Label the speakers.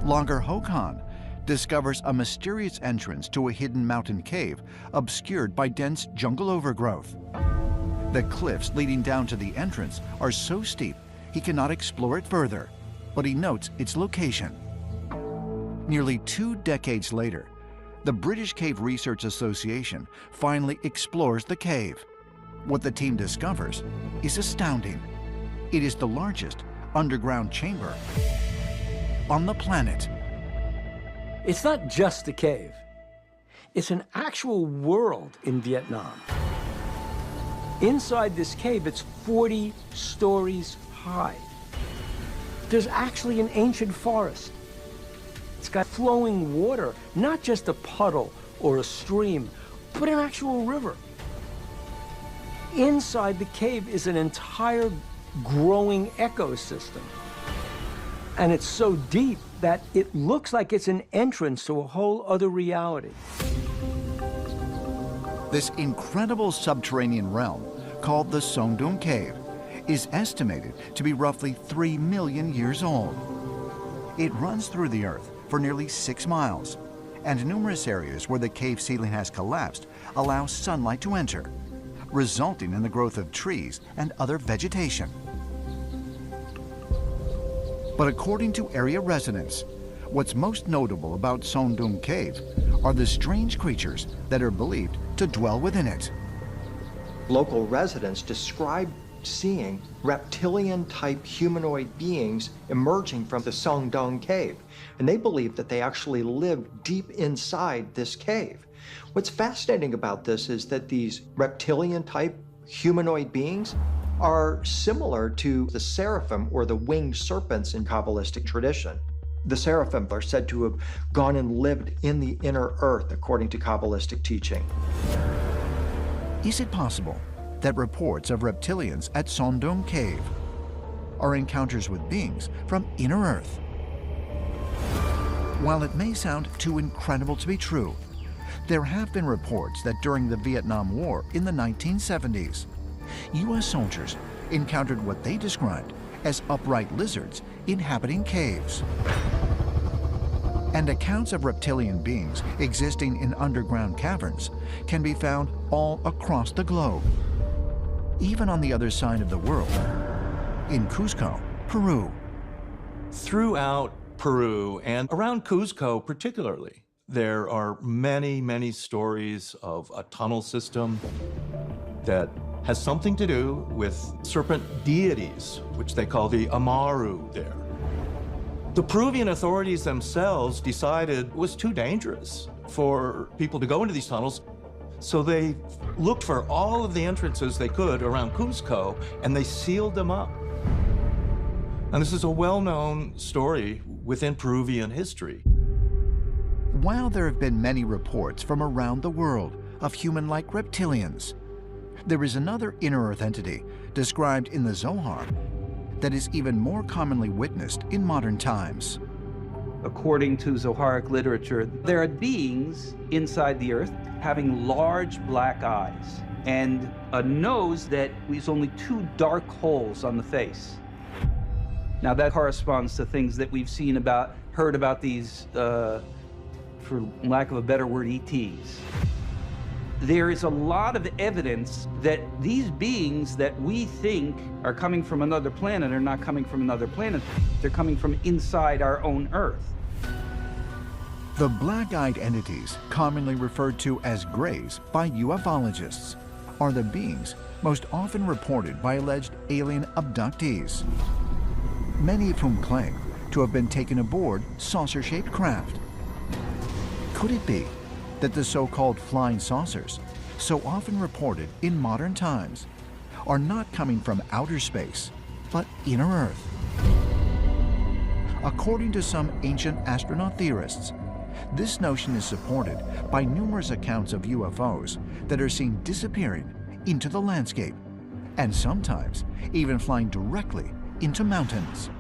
Speaker 1: Logger Hokan discovers a mysterious entrance to a hidden mountain cave obscured by dense jungle overgrowth. The cliffs leading down to the entrance are so steep he cannot explore it further, but he notes its location. Nearly 2 decades later, the British Cave Research Association finally explores the cave. What the team discovers is astounding. It is the largest underground chamber on the planet.
Speaker 2: It's not just a cave. It's an actual world in Vietnam. Inside this cave, it's 40 stories high. There's actually an ancient forest. It's got flowing water, not just a puddle or a stream, but an actual river. Inside the cave is an entire growing ecosystem. And it's so deep that it looks like it's an entrance to a whole other reality.
Speaker 1: This incredible subterranean realm, called the Sơn Đoòng Cave, is estimated to be roughly 3 million years old. It runs through the earth for nearly 6 miles, and numerous areas where the cave ceiling has collapsed allow sunlight to enter, resulting in the growth of trees and other vegetation. But according to area residents, what's most notable about Sơn Đoòng Cave are the strange creatures that are believed to dwell within it.
Speaker 3: Local residents describe seeing reptilian-type humanoid beings emerging from the Sơn Đoòng Cave, and they believe that they actually live deep inside this cave. What's fascinating about this is that these reptilian-type humanoid beings are similar to the seraphim or the winged serpents in Kabbalistic tradition. The seraphim are said to have gone and lived in the inner earth, according to Kabbalistic teaching.
Speaker 1: Is it possible that reports of reptilians at Sơn Đoòng Cave are encounters with beings from inner Earth? While it may sound too incredible to be true, there have been reports that during the Vietnam War in the 1970s, U.S. soldiers encountered what they described as upright lizards inhabiting caves. And accounts of reptilian beings existing in underground caverns can be found all across the globe, even on the other side of the world, in Cusco, Peru.
Speaker 4: Throughout Peru and around Cusco particularly, there are many, many stories of a tunnel system that has something to do with serpent deities, which they call the Amaru there. The Peruvian authorities themselves decided it was too dangerous for people to go into these tunnels, so they looked for all of the entrances they could around Cusco, and they sealed them up. And this is a well-known story within Peruvian history.
Speaker 1: While there have been many reports from around the world of human-like reptilians, there is another inner Earth entity described in the Zohar that is even more commonly witnessed in modern times.
Speaker 5: According to Zoharic literature, there are beings inside the earth having large black eyes and a nose that leaves only 2 dark holes on the face. Now that corresponds to things that we've heard about these, for lack of a better word, ETs. There is a lot of evidence that these beings that we think are coming from another planet are not coming from another planet. They're coming from inside our own Earth.
Speaker 1: The black-eyed entities, commonly referred to as greys by ufologists, are the beings most often reported by alleged alien abductees, many of whom claim to have been taken aboard saucer-shaped craft. Could it be that the so-called flying saucers, so often reported in modern times, are not coming from outer space, but inner Earth? According to some ancient astronaut theorists, this notion is supported by numerous accounts of UFOs that are seen disappearing into the landscape, and sometimes even flying directly into mountains.